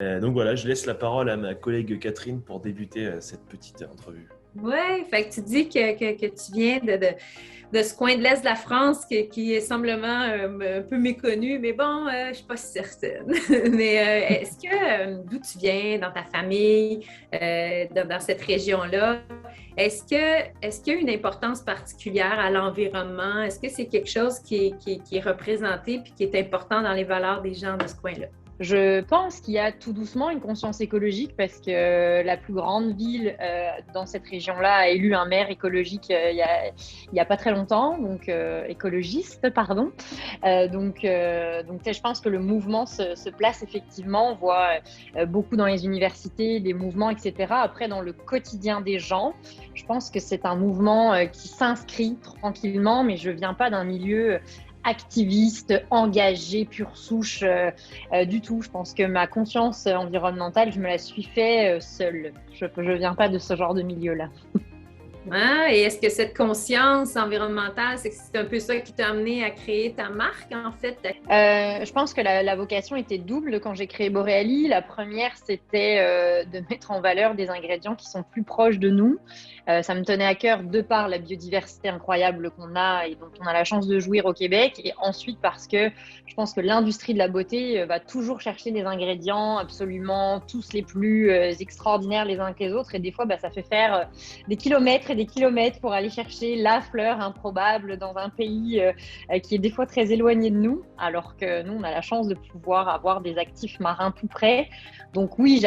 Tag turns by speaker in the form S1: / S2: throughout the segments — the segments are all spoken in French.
S1: Donc voilà, je laisse la parole à ma collègue Catherine pour débuter cette petite entrevue.
S2: Oui, fait que tu dis que tu viens de ce coin de l'Est de la France qui est semblement un peu méconnu, mais bon, je ne suis pas si certaine. Mais est-ce que d'où tu viens, dans ta famille, dans cette région-là, est-ce qu'il y a une importance particulière à l'environnement? Est-ce que c'est quelque chose qui est représenté et qui est important dans les valeurs des gens de ce coin-là?
S3: Je pense qu'il y a tout doucement une conscience écologique parce que la plus grande ville dans cette région-là a élu un maire écologique il y a pas très longtemps, donc écologiste, pardon. Je pense que le mouvement se place effectivement. On voit beaucoup dans les universités, des mouvements, etc. Après, dans le quotidien des gens, je pense que c'est un mouvement qui s'inscrit tranquillement, mais je viens pas d'un milieu activiste, engagée, pure souche du tout. Je pense que ma conscience environnementale, je me la suis fait seule. Je viens pas de ce genre de milieu-là.
S2: Hein? Et est-ce que cette conscience environnementale, c'est un peu ça qui t'a amené à créer ta marque, en fait?
S3: Je pense que la vocation était double quand j'ai créé Boreali. La première, c'était de mettre en valeur des ingrédients qui sont plus proches de nous. Ça me tenait à cœur de par la biodiversité incroyable qu'on a et dont on a la chance de jouir au Québec. Et ensuite, parce que je pense que l'industrie de la beauté va toujours chercher des ingrédients absolument tous les plus extraordinaires les uns que les autres. Et des fois, ça fait faire des kilomètres et des kilomètres pour aller chercher la fleur improbable dans un pays qui est des fois très éloigné de nous, alors que nous, on a la chance de pouvoir avoir des actifs marins tout près. Donc oui,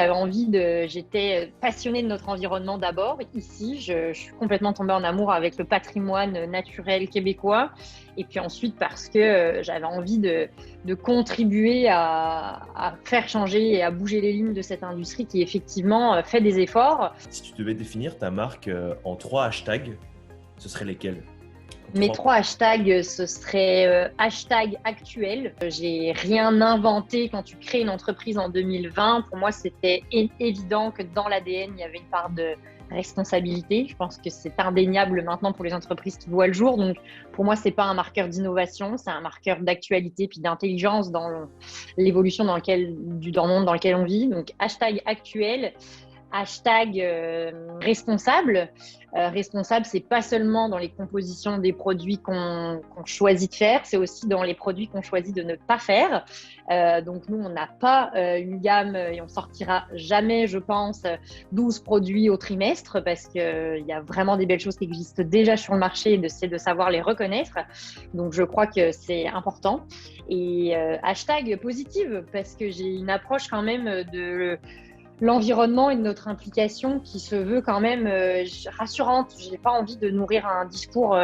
S3: j'étais passionnée de notre environnement d'abord. Ici, je suis complètement tombée en amour avec le patrimoine naturel québécois. Et puis ensuite, parce que j'avais envie de contribuer à faire changer et à bouger les lignes de cette industrie qui effectivement fait des efforts.
S1: Si tu devais définir ta marque en 3 hashtags, ce seraient lesquels?
S3: Mes 3 hashtags, ce serait hashtag actuel. J'ai rien inventé quand tu crées une entreprise en 2020. Pour moi, c'était évident que dans l'ADN, il y avait une part de responsabilité. Je pense que c'est indéniable maintenant pour les entreprises qui voient le jour. Donc, pour moi, c'est pas un marqueur d'innovation, c'est un marqueur d'actualité puis d'intelligence dans l'évolution dans le monde dans lequel on vit. Donc, hashtag actuel. Hashtag responsable. Responsable, c'est pas seulement dans les compositions des produits qu'on choisit de faire, c'est aussi dans les produits qu'on choisit de ne pas faire. Donc nous, on n'a pas une gamme et on sortira jamais, je pense, 12 produits au trimestre parce qu'il y a vraiment des belles choses qui existent déjà sur le marché et c'est de savoir les reconnaître. Donc je crois que c'est important. Et hashtag positive parce que j'ai une approche quand même de l'environnement et de notre implication qui se veut quand même rassurante. Je n'ai pas envie de nourrir un discours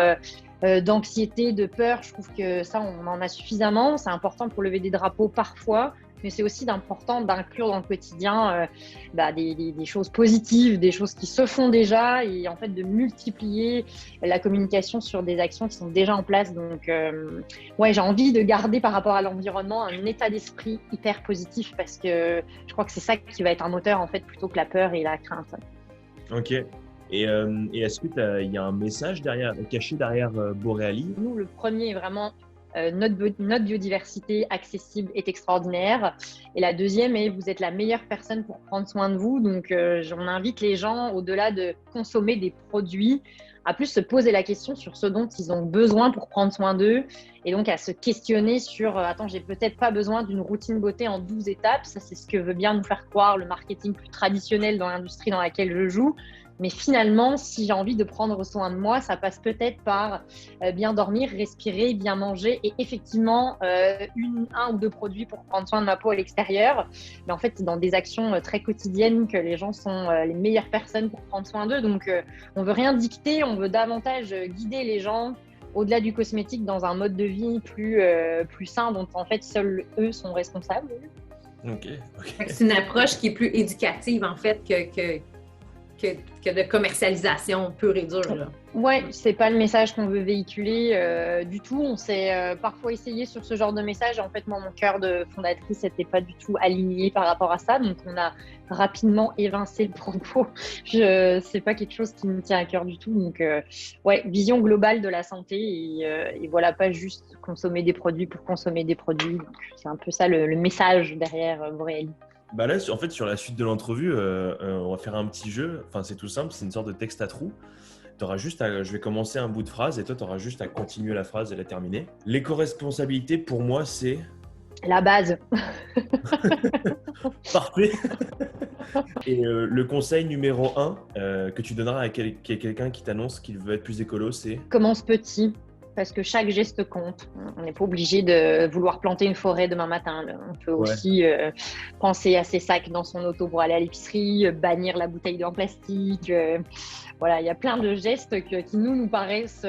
S3: d'anxiété, de peur. Je trouve que ça, on en a suffisamment. C'est important pour lever des drapeaux parfois, mais c'est aussi important d'inclure dans le quotidien des choses positives, des choses qui se font déjà et en fait de multiplier la communication sur des actions qui sont déjà en place. Donc, j'ai envie de garder par rapport à l'environnement un état d'esprit hyper positif parce que je crois que c'est ça qui va être un moteur en fait plutôt que la peur et la crainte.
S1: Ok. Et est-ce qu'il y a un message caché derrière Boreali?
S3: Nous, le premier est vraiment notre biodiversité accessible est extraordinaire. Et la deuxième est vous êtes la meilleure personne pour prendre soin de vous. Donc, on invite les gens, au-delà de consommer des produits, à plus se poser la question sur ce dont ils ont besoin pour prendre soin d'eux et donc à se questionner sur attends, j'ai peut-être pas besoin d'une routine beauté en 12 étapes. Ça, c'est ce que veut bien nous faire croire le marketing plus traditionnel dans l'industrie dans laquelle je joue. Mais finalement, si j'ai envie de prendre soin de moi, ça passe peut-être par bien dormir, respirer, bien manger et effectivement un ou deux produits pour prendre soin de ma peau à l'extérieur. Mais en fait, c'est dans des actions très quotidiennes que les gens sont les meilleures personnes pour prendre soin d'eux. Donc, on veut rien dicter, on veut davantage guider les gens au-delà du cosmétique dans un mode de vie plus sain dont en fait seuls eux sont responsables.
S1: Ok.
S2: C'est une approche qui est plus éducative en fait que de commercialisation pure et dure. Là.
S3: Ouais, c'est pas le message qu'on veut véhiculer du tout. On s'est parfois essayé sur ce genre de message. En fait, moi, mon cœur de fondatrice n'était pas du tout aligné par rapport à ça. Donc, on a rapidement évincé le propos. C'est pas quelque chose qui me tient à cœur du tout. Donc, vision globale de la santé et voilà, pas juste consommer des produits pour consommer des produits. Donc, c'est un peu ça le message derrière Boreali.
S1: Bah là, en fait, sur la suite de l'entrevue, on va faire un petit jeu. Enfin, c'est tout simple, c'est une sorte de texte à trous. Je vais commencer un bout de phrase et toi, tu auras juste à continuer la phrase et la terminer. L'éco-responsabilité, pour moi, c'est…
S3: La base.
S1: Parfait. Et le conseil numéro 1 que tu donneras à quelqu'un qui t'annonce qu'il veut être plus écolo, c'est…
S3: Commence petit, parce que chaque geste compte. On n'est pas obligé de vouloir planter une forêt demain matin. Là. On peut aussi penser à ses sacs dans son auto pour aller à l'épicerie, bannir la bouteille en plastique. Voilà, il y a plein de gestes qui nous paraissent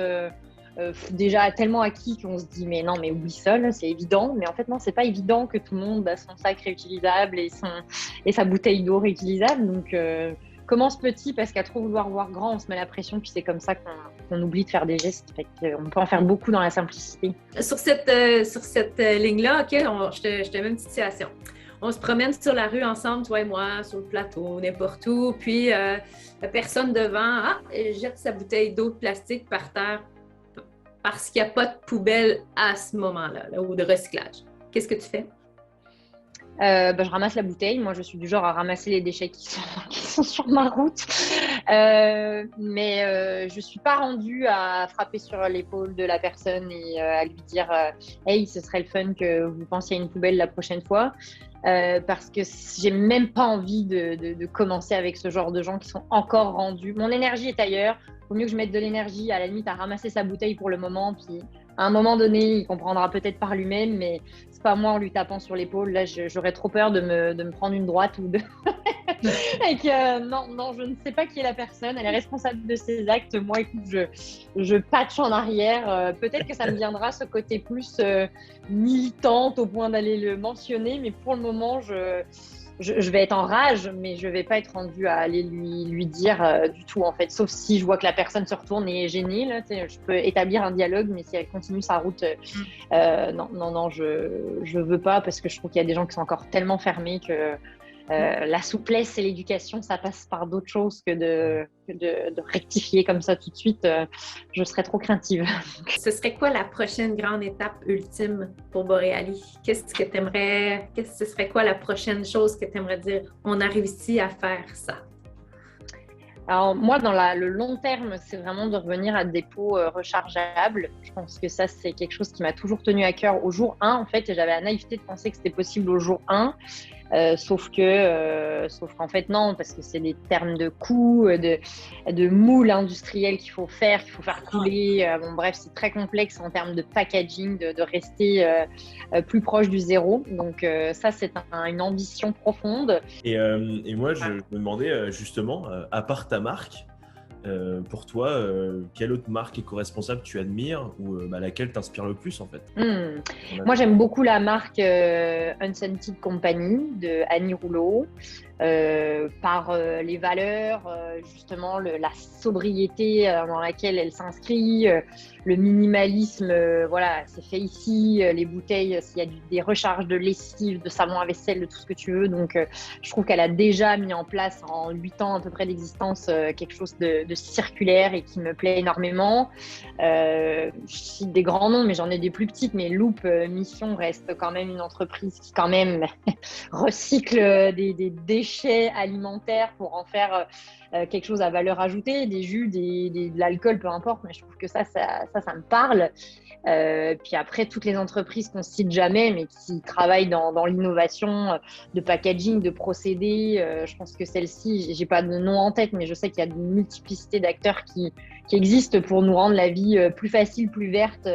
S3: déjà tellement acquis qu'on se dit mais non, mais oublie ça, là, c'est évident. Mais en fait, non, c'est pas évident que tout le monde a son sac réutilisable et sa bouteille d'eau réutilisable. Donc, commence petit parce qu'à trop vouloir voir grand, on se met la pression, puis c'est comme ça qu'on oublie de faire des gestes. On peut en faire beaucoup dans la simplicité.
S2: Sur cette ligne-là, OK, je te mets une petite situation. On se promène sur la rue ensemble, toi et moi, sur le plateau, n'importe où, puis la personne devant jette sa bouteille d'eau de plastique par terre parce qu'il n'y a pas de poubelle à ce moment-là, là, ou de recyclage. Qu'est-ce que tu fais?
S3: Je ramasse la bouteille. Moi, je suis du genre à ramasser les déchets qui sont sur ma route. Mais je ne suis pas rendue à frapper sur l'épaule de la personne et à lui dire hey, ce serait le fun que vous pensiez à une poubelle la prochaine fois. Parce que j'ai même pas envie de commencer avec ce genre de gens qui sont encore rendus. Mon énergie est ailleurs. Il vaut mieux que je mette de l'énergie à la limite à ramasser sa bouteille pour le moment. Puis à un moment donné, il comprendra peut-être par lui-même, mais c'est pas moi en lui tapant sur l'épaule. Là, j'aurais trop peur de me prendre une droite ou de. Et que non, je ne sais pas qui est la personne. Elle est responsable de ses actes. Moi, écoute, je patche en arrière. Peut-être que ça me viendra ce côté plus militante au point d'aller le mentionner, mais pour le moment, je vais être en rage, mais je vais pas être rendue à aller lui dire du tout en fait. Sauf si je vois que la personne se retourne et est gênée. Là, je peux établir un dialogue, mais si elle continue sa route, non, je veux pas parce que je trouve qu'il y a des gens qui sont encore tellement fermés que la souplesse et l'éducation, ça passe par d'autres choses que de rectifier comme ça tout de suite. Je serais trop craintive.
S2: Ce serait quoi la prochaine grande étape ultime pour Boreali? Ce serait quoi la prochaine chose que tu aimerais dire? On a réussi à faire ça.
S3: Alors moi, dans le long terme, c'est vraiment de revenir à des pots rechargeables. Je pense que ça, c'est quelque chose qui m'a toujours tenu à cœur au jour 1. En fait, j'avais la naïveté de penser que c'était possible au jour 1. Sauf qu'en fait non, parce que c'est des termes de coûts, de moules industriels qu'il faut faire couler. Bon bref, c'est très complexe en termes de packaging, de rester plus proche du zéro. Donc ça, c'est une ambition profonde.
S1: Et moi, je me demandais justement, à part ta marque, pour toi, quelle autre marque éco-responsable tu admires ou laquelle t'inspire le plus en fait?
S3: Moi, j'aime beaucoup la marque Unscented Company de Annie Rouleau. Par les valeurs, justement la sobriété dans laquelle elle s'inscrit, le minimalisme, voilà, c'est fait ici, les bouteilles, s'il y a des recharges de lessive, de savon à vaisselle, de tout ce que tu veux. Donc, je trouve qu'elle a déjà mis en place en 8 ans à peu près d'existence quelque chose de circulaire et qui me plaît énormément. Je cite des grands noms, mais j'en ai des plus petites, mais Loop Mission reste quand même une entreprise qui quand même recycle des déchets alimentaires pour en faire quelque chose à valeur ajoutée, des jus, de l'alcool, peu importe, mais je trouve que ça me parle. Puis après, toutes les entreprises qu'on cite jamais, mais qui travaillent dans l'innovation de packaging, de procédés, je pense que celle-ci, j'ai pas de nom en tête, mais je sais qu'il y a une multiplicité d'acteurs qui existent pour nous rendre la vie plus facile, plus verte,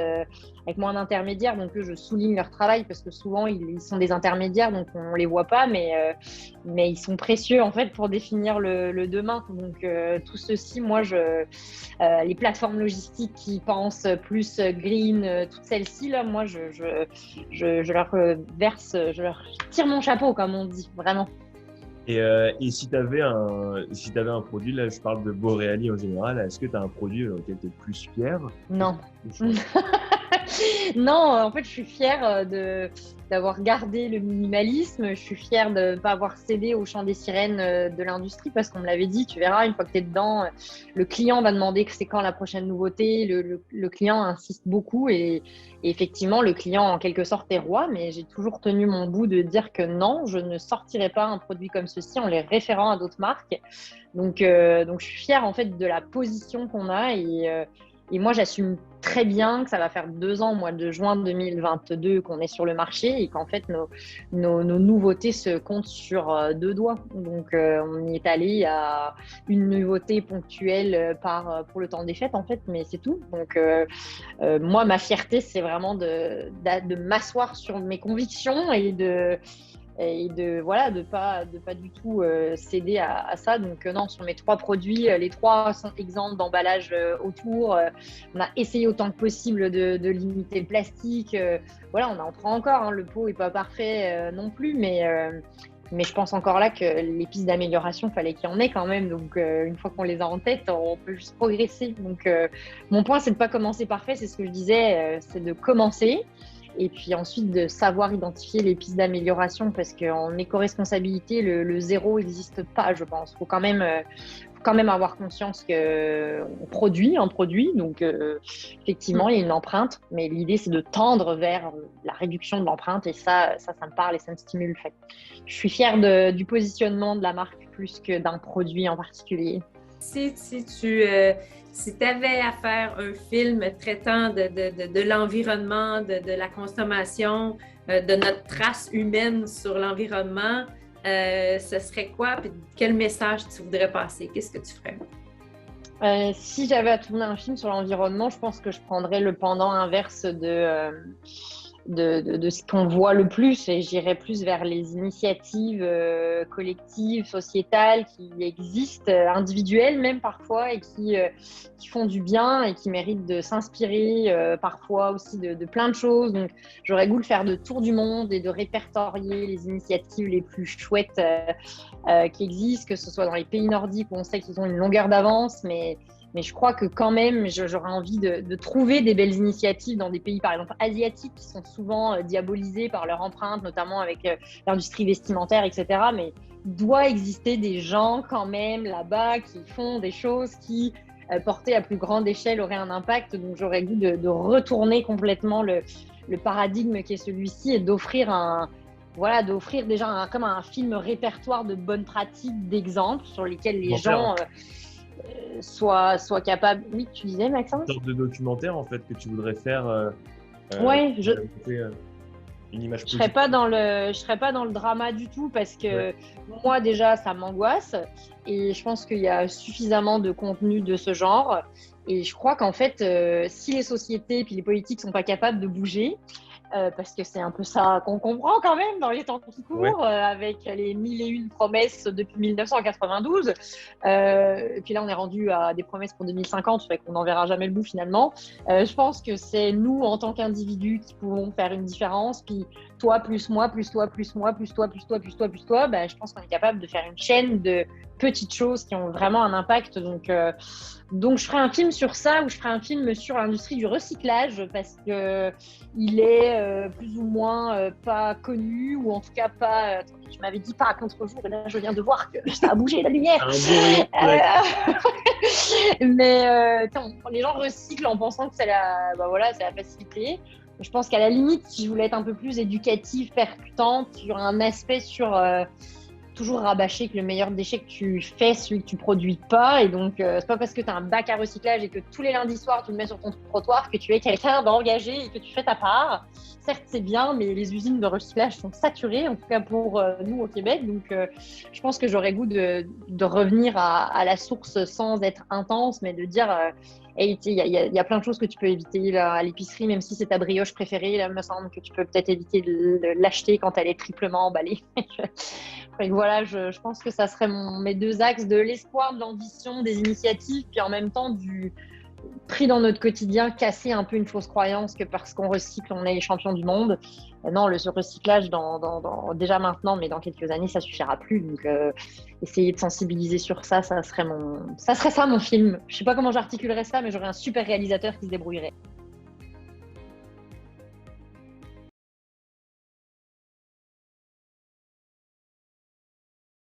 S3: avec moins d'intermédiaires. Donc eux, je souligne leur travail parce que souvent ils sont des intermédiaires, donc on les voit pas, mais ils sont précieux en fait pour définir le demain. Donc tout ceci, moi, les plateformes logistiques qui pensent plus green, toutes celles-ci là, moi je leur je leur tire mon chapeau comme on dit, vraiment.
S1: Et si tu avais un produit, là je parle de Boreali en général, est-ce que tu as un produit auquel tu es le plus fier?
S3: Non. Non, en fait, je suis fière d'avoir gardé le minimalisme. Je suis fière de ne pas avoir cédé au chant des sirènes de l'industrie parce qu'on me l'avait dit, tu verras, une fois que tu es dedans, le client va demander que c'est quand la prochaine nouveauté. Le client insiste beaucoup et effectivement, le client, en quelque sorte, est roi. Mais j'ai toujours tenu mon bout de dire que non, je ne sortirai pas un produit comme ceci en les référant à d'autres marques. Donc, je suis fière, en fait, de la position qu'on a et moi, j'assume très bien que ça va faire 2 ans, au mois de juin 2022, qu'on est sur le marché et qu'en fait, nos nouveautés se comptent sur 2 doigts. Donc, on y est allé à une nouveauté ponctuelle pour le temps des fêtes, en fait, mais c'est tout. Donc, moi, ma fierté, c'est vraiment de m'asseoir sur mes convictions et de voilà, de pas du tout céder à ça. Donc non, sur mes 3 produits, les 3 sont exempts d'emballage autour. On a essayé autant que possible de limiter le plastique. Voilà, on en prend encore, hein, le pot est pas parfait non plus, mais je pense encore là que les pistes d'amélioration, fallait qu'il y en ait quand même. Donc une fois qu'on les a en tête, on peut juste progresser. Donc mon point, c'est de pas commencer parfait, c'est ce que je disais, c'est de commencer. Et puis ensuite de savoir identifier les pistes d'amélioration parce qu'en éco-responsabilité, le zéro n'existe pas, je pense. Il faut quand même avoir conscience qu'on produit un produit. Donc effectivement, il y a une empreinte, mais l'idée, c'est de tendre vers la réduction de l'empreinte et ça me parle et ça me stimule. Fait. Je suis fière du positionnement de la marque plus que d'un produit en particulier.
S2: Si tu avais à faire un film traitant de l'environnement, de la consommation, de notre trace humaine sur l'environnement, ce serait quoi? Puis quel message tu voudrais passer? Qu'est-ce que tu ferais?
S3: Si j'avais à tourner un film sur l'environnement, je pense que je prendrais le pendant inverse de ce qu'on voit le plus et j'irais plus vers les initiatives collectives, sociétales qui existent, individuelles même parfois et qui font du bien et qui méritent de s'inspirer parfois aussi de plein de choses. Donc j'aurais goût de faire de tour du monde et de répertorier les initiatives les plus chouettes qui existent, que ce soit dans les pays nordiques où on sait qu'ils ont une longueur d'avance, mais je crois que quand même, j'aurais envie de trouver des belles initiatives dans des pays, par exemple, asiatiques, qui sont souvent diabolisés par leur empreinte, notamment avec l'industrie vestimentaire, etc. Mais il doit exister des gens quand même là-bas qui font des choses qui, portées à plus grande échelle, auraient un impact. Donc j'aurais goût de retourner complètement le paradigme qui est celui-ci et d'offrir déjà comme un film répertoire de bonnes pratiques, d'exemples sur lesquels les gens... soit capable. Oui, tu disais, Maxence?
S1: Une sorte de documentaire en fait que tu voudrais faire.
S3: Ouais,
S1: une image
S3: je serais pas dans le drama du tout parce que moi déjà ça m'angoisse et je pense qu'il y a suffisamment de contenu de ce genre et je crois qu'en fait si les sociétés puis les politiques sont pas capables de bouger. Parce que c'est un peu ça qu'on comprend quand même dans les temps qui courent, avec les 1001 promesses depuis 1992. Et puis là, on est rendu à des promesses pour 2050, fait qu'on n'en verra jamais le bout finalement. Je pense que c'est nous, en tant qu'individus, qui pouvons faire une différence. Puis toi, plus moi, plus toi, plus moi, plus toi, plus toi, plus toi, plus toi, je pense qu'on est capable de faire une chaîne de petites choses qui ont vraiment un impact. Donc je ferai un film sur ça ou je ferai un film sur l'industrie du recyclage parce que il est plus ou moins pas connu ou en tout cas pas. Tu m'avais dit pas à contre-jour et là je viens de voir que ça a bougé la lumière. Mais les gens recyclent en pensant que c'est la facilité. Je pense qu'à la limite, si je voulais être un peu plus éducative, percutante, il y aura un aspect sur toujours rabâcher que le meilleur déchet que tu fais, celui que tu produis pas. Et donc, c'est pas parce que tu as un bac à recyclage et que tous les lundis soirs, tu le mets sur ton trottoir que tu es quelqu'un d'engagé et que tu fais ta part. Certes, c'est bien, mais les usines de recyclage sont saturées, en tout cas pour nous au Québec. Donc, je pense que j'aurais goût de revenir à la source sans être intense, mais de dire... il y a plein de choses que tu peux éviter là, à l'épicerie, même si c'est ta brioche préférée. Là, il me semble que tu peux peut-être éviter de l'acheter quand elle est triplement emballée. Donc voilà, je pense que ça serait mes 2 axes de l'espoir, de l'ambition, des initiatives, puis en même temps du pris dans notre quotidien, casser un peu une fausse croyance que parce qu'on recycle, on est les champions du monde. Non, le recyclage, déjà maintenant, mais dans quelques années, ça suffira plus. Donc, essayer de sensibiliser sur ça, ça serait ça mon film. Je sais pas comment j'articulerais ça, mais j'aurais un super réalisateur qui se débrouillerait.